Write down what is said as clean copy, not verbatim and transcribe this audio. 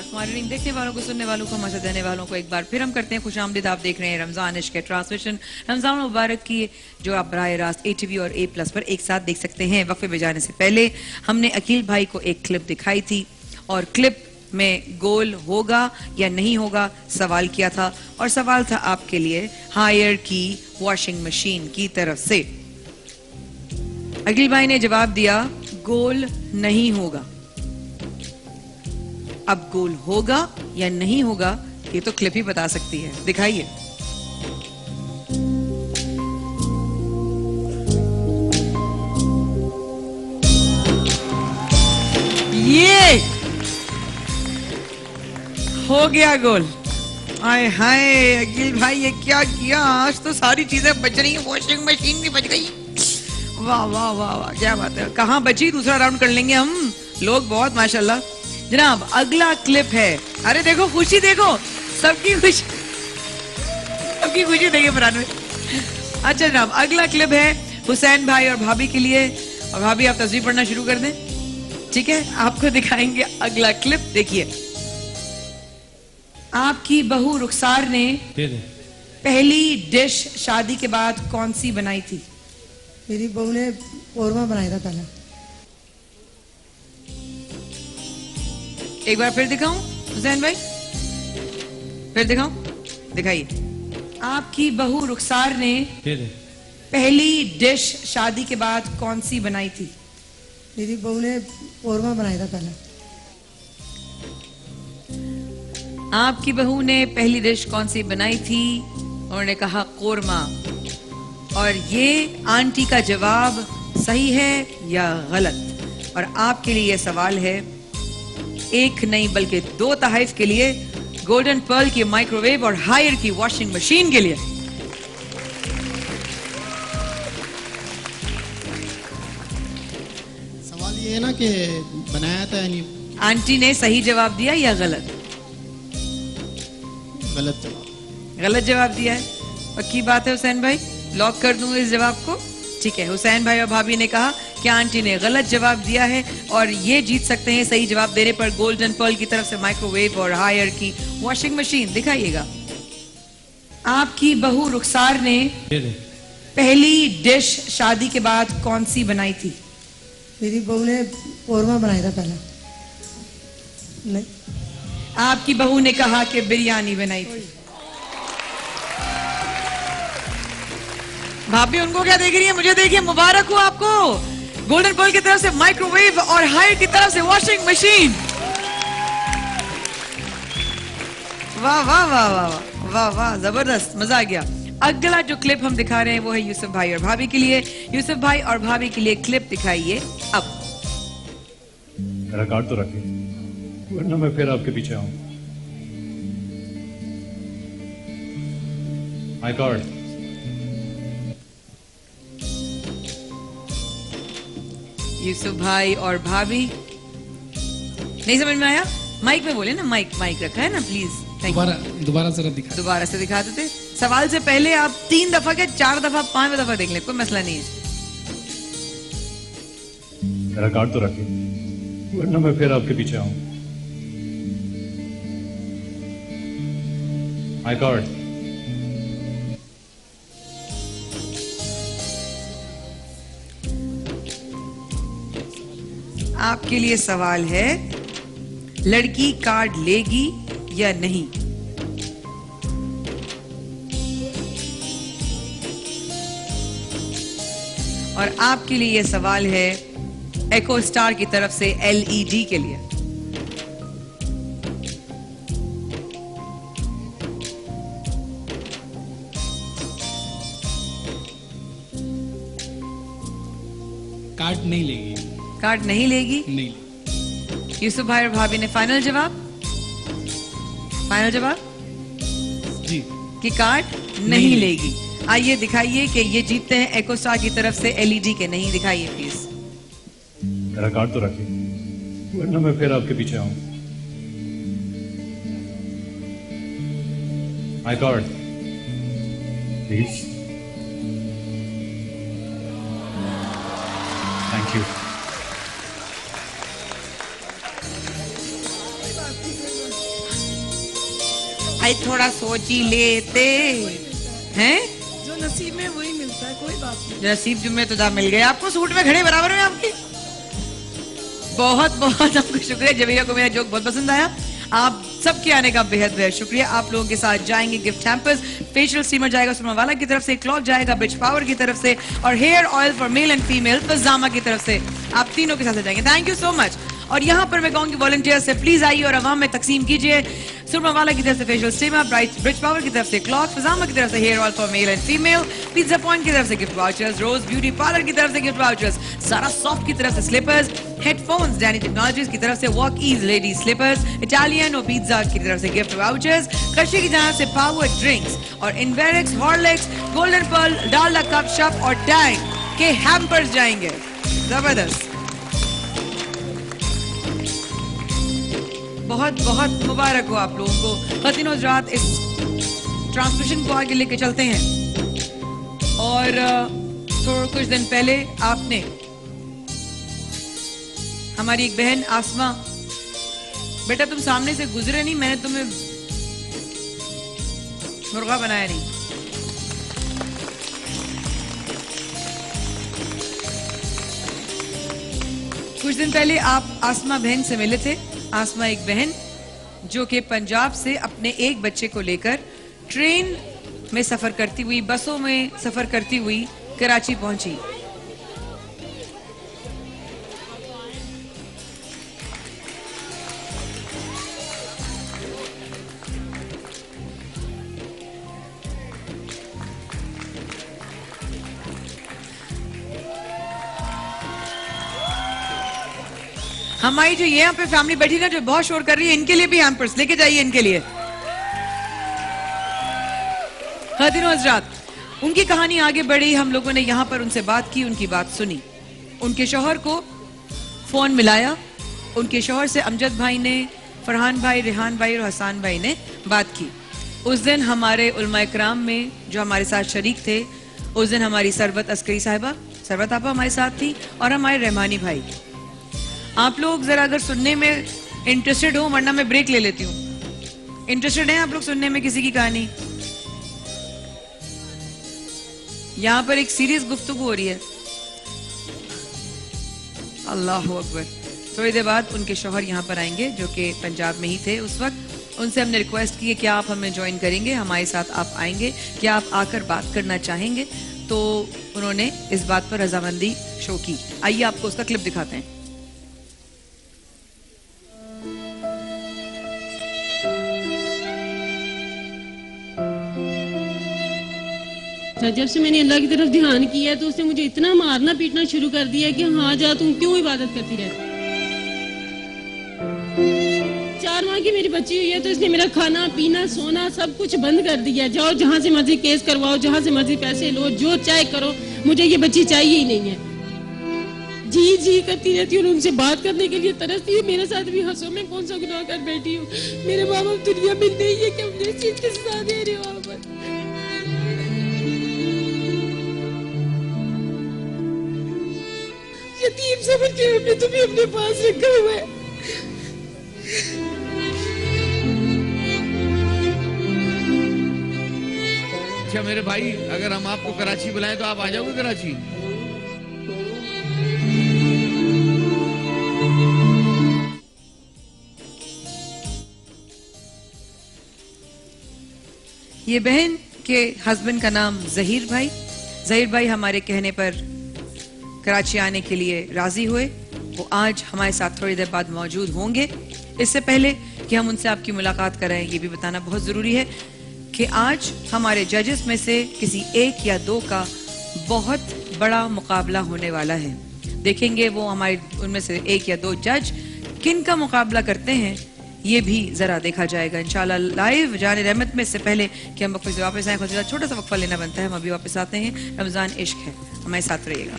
बिस्मिल्लाहिर्रहमानिर्रहीम। देखने वालों को, सुनने वालों को, मजा देने वालों को एक बार फिर हम करते हैं खुशामदीद। आप देख रहे हैं रमजान इश्क के ट्रांसमिशन रमजान मुबारक की, जो आप बराह रास्त ATV और A+ पर एक साथ देख सकते हैं। वक्फे में जाने से पहले हमने अकील भाई को एक क्लिप दिखाई थी और क्लिप में गोल होगा या नहीं होगा सवाल किया था, और सवाल था आपके लिए हायर की वॉशिंग मशीन की तरफ से। अकील भाई ने जवाब दिया गोल नहीं होगा। अब गोल होगा या नहीं होगा ये तो क्लिप ही बता सकती है। दिखाइए। ये हो गया गोल। आए हाय अकील भाई, ये क्या किया? आज तो सारी चीजें बच रही हैं, वॉशिंग मशीन भी बच गई। वाह वाह वाह वाह, क्या बात है। कहां बची? दूसरा राउंड कर लेंगे हम लोग, बहुत माशाल्लाह। जनाब अगला क्लिप है। अरे देखो खुशी, देखो सबकी खुशी, सबकी खुशी देखिए फरहान में। अच्छा जनाब अगला क्लिप है हुसैन भाई और भाभी के लिए, और भाभी आप तस्वीर पढ़ना शुरू कर दें। ठीक है, आपको दिखाएंगे अगला क्लिप। देखिए, आपकी बहू रुखसार ने पहली डिश शादी के बाद कौन सी बनाई थी? मेरी बहू ने कौरमा बनाया था पहले। एक बार फिर दिखाऊं हुसैन भाई, फिर दिखाऊं? दिखाइए। आपकी बहू रुखसार ने पहली डिश शादी के बाद कौन सी बनाई थी? मेरी बहू ने कौरमा बनाया था पहले। आपकी बहू ने पहली डिश कौन सी बनाई थी? उन्होंने कहा कोरमा। और ये आंटी का जवाब सही है या गलत? और आपके लिए यह सवाल है, एक नहीं बल्कि 2 तहफ़ के लिए, गोल्डन पर्ल की माइक्रोवेव और हायर की वॉशिंग मशीन के लिए। सवाल ये है ना कि बनाया था यानी आंटी ने सही जवाब दिया या गलत? गलत जवाब। गलत जवाब दिया है। पक्की बात है हुसैन भाई, लॉक कर दूं इस जवाब को? ठीक है, हुसैन भाई और भाभी ने कहा कि आंटी ने गलत जवाब दिया है, और ये जीत सकते हैं सही जवाब देने पर गोल्डन पर्ल की तरफ से माइक्रोवेव और हायर की वॉशिंग मशीन। दिखाइएगा। आपकी बहू रुखसार ने पहली डिश शादी के बाद कौन सी बनाई थी? मेरी बहू ने कौरमा बनाया था पहले। नहीं, आपकी बहू ने कहा कि बिरयानी बनाई थी। भाभी उनको क्या देख रही है? मुझे देखिए। मुबारक हो आपको, गोल्डन पर्ल की तरफ से माइक्रोवेव और हायर की तरफ से वॉशिंग मशीन। वाह वाह वाह वाह वाह वाह, जबरदस्त, मजा आ गया। अगला जो क्लिप हम दिखा रहे हैं वो है यूसुफ भाई और भाभी के लिए। यूसुफ भाई और भाभी के लिए क्लिप दिखाइए अब। मेरा कार्ड तो रखिए, वरना मैं फिर आपके पीछे आऊं। My card. यूसुफ भाई और भाभी, नहीं समझ में आया? माइक में बोले ना, माइक रखा है ना प्लीज। दोबारा जरा दिखा। दोबारा से दिखा देते। सवाल से पहले आप 3 दफा क्या 4 दफा 5 दफा देख ले, कोई मसला नहीं है। मेरा कार्ड तो रखिए, वरना मैं फिर आपके पीछे आऊं। My card. आपके लिए सवाल है, लड़की कार्ड लेगी या नहीं? और आपके लिए यह सवाल है एको स्टार की तरफ से LED के लिए। कार्ड नहीं लेगी। कार्ड नहीं लेगी? नहीं। यूसुफ भाई और भाभी ने फाइनल जवाब? फाइनल जवाब जी कि कार्ड नहीं लेगी। आइए दिखाइए कि ये जीतते हैं एको स्टार की तरफ से LED के। नहीं, दिखाइए प्लीज। मेरा कार्ड तो रखिए, वरना मैं फिर आपके पीछे आऊं। My card please. Thank you. आई थोड़ा सोच ही लेते हैं, जो नसीब में वही मिलता है, कोई बात नहीं। नसीब जुम्मे तो मिल गए आपको, सूट में खड़े बराबर में आपके। बहुत बहुत आपको शुक्रिया, जवेरिया को मेरा जोक बहुत पसंद आया। आप सबके आने का बेहद बेहद शुक्रिया। आप लोगों के साथ जाएंगे गिफ्ट हैम्पर्स, फेशियल स्टीमर जाएगा सुरमावाला की तरफ से, क्लॉक जाएगा ब्रिज पावर की तरफ से, और hair oil for male and female पजामा की तरफ से। आप तीनों के साथ जाएंगे। Thank you so much. और यहाँ पर मैं कहूँगी वॉलंटियर से प्लीज आइए और अवाम में तकसीम कीजिए। सुरमावाला की तरफ से फेशियल स्टीमर, ब्रिज पावर की तरफ से क्लॉक, पजामा की तरफ से hair oil for male and female, pizza point की तरफ से gift vouchers, rose beauty parlour की तरफ से गिफ्ट वाउचर्स, सारा सॉफ्ट की तरफ से स्लीपर्स, हेडफोन्स डैनी टेक्नोलॉजीज की तरफ से walk ease ladies slippers, Italian और पिज्जा की तरफ से गिफ्ट वाउचर्स, कशी की तरफ से पावर ड्रिंक्स, और इनवेरिक्स, हॉर्लिक्स, गोल्डन पर्ल, डालडा कप शप और टैंक के हैम्पर्स जाएंगे। जबरदस्त, बहुत बहुत मुबारक हो आप लोगों को। खतीनो रात इस ट्रांसमिशन को आगे लेके चलते हैं। और थोड़ा कुछ दिन पहले आपने हमारी एक बहन आसमा, बेटा तुम सामने से गुजरे नहीं, मैंने तुम्हें मुर्गा बनाया नहीं। कुछ दिन पहले आप आसमा बहन से मिले थे। आसमा एक बहन जो कि पंजाब से अपने एक बच्चे को लेकर ट्रेन में सफर करती हुई, बसों में सफर करती हुई कराची पहुंची। हमारी जो यहाँ पे फैमिली बैठी ना, जो बहुत शोर कर रही है, इनके लिए भी हैम्पर्स लेके जाइए, इनके लिए। खतीनो हजरात, उनकी कहानी आगे बढ़ी। हम लोगों ने यहाँ पर उनसे बात की, उनकी बात सुनी, उनके शौहर को फोन मिलाया। उनके शौहर से अमजद भाई ने, फरहान भाई, रेहान भाई और हसान भाई ने बात की। उस दिन हमारे उलमा इकराम में जो हमारे साथ शरीक थे, उस दिन हमारी सरबत अस्करी साहिबा, सरबत आपा हमारे साथ थी, और हमारे रहमानी भाई। आप लोग जरा अगर सुनने में इंटरेस्टेड हो, वरना मैं ब्रेक ले लेती हूँ। इंटरेस्टेड हैं आप लोग सुनने में किसी की कहानी? यहाँ पर एक सीरियस गुफ्तगू हो रही है। अल्लाह अकबर। थोड़ी देर बाद उनके शौहर यहाँ पर आएंगे जो कि पंजाब में ही थे उस वक्त। उनसे हमने रिक्वेस्ट की है कि आप हमें ज्वाइन करेंगे, हमारे साथ आप आएंगे, क्या आप आकर बात करना चाहेंगे? तो उन्होंने इस बात पर रजामंदी शो की। आइए आपको उसका क्लिप दिखाते हैं। जब से मैंने अल्लाह की तरफ ध्यान किया तो उसने मुझे इतना मारना पीटना शुरू कर दिया कि हाँ जा, तुम क्यों इबादत करती रहती। 4 माह की मेरी बच्ची हुई है तो इसने मेरा खाना पीना सोना सब कुछ बंद कर दिया। जाओ जहाँ से मर्जी केस करवाओ, जहाँ से मर्जी पैसे लो, जो चाहे करो, मुझे ये बच्ची चाहिए ही नहीं है। जी जी करती रहती हूँ, उनसे बात करने के लिए तरसती हूँ। मेरे साथ भी हंसो, मैं कौन सा गुनाह कर बैठी हूँ। मेरे माँ बाप दुनिया में नहीं है कि मुझे इस चीज के साथ दे रहे हो। यतीम समझ के हमने तुम्हें अपने पास रखा हुआ है। अच्छा मेरे भाई, अगर हम आपको कराची बुलाएं तो आप आ जाओगे कराची? ये बहन के हस्बैंड का नाम जहीर भाई। जहीर भाई हमारे कहने पर कराची आने के लिए राजी हुए। वो आज हमारे साथ थोड़ी देर बाद मौजूद होंगे। इससे पहले कि हम उनसे आपकी मुलाकात कराएं, ये भी बताना बहुत जरूरी है कि आज हमारे जजेस में से किसी एक या दो का बहुत बड़ा मुकाबला होने वाला है। देखेंगे वो हमारे उनमें से एक या दो जज किन का मुकाबला करते हैं, ये भी जरा देखा जाएगा इंशाल्लाह लाइव जाने रहमत में। इससे पहले कि हम वक्फे से वापस आए, छोटा सा वक्फा लेना बनता है। हम अभी वापस आते हैं। रमजान इश्क है, हमारे साथ रहिएगा।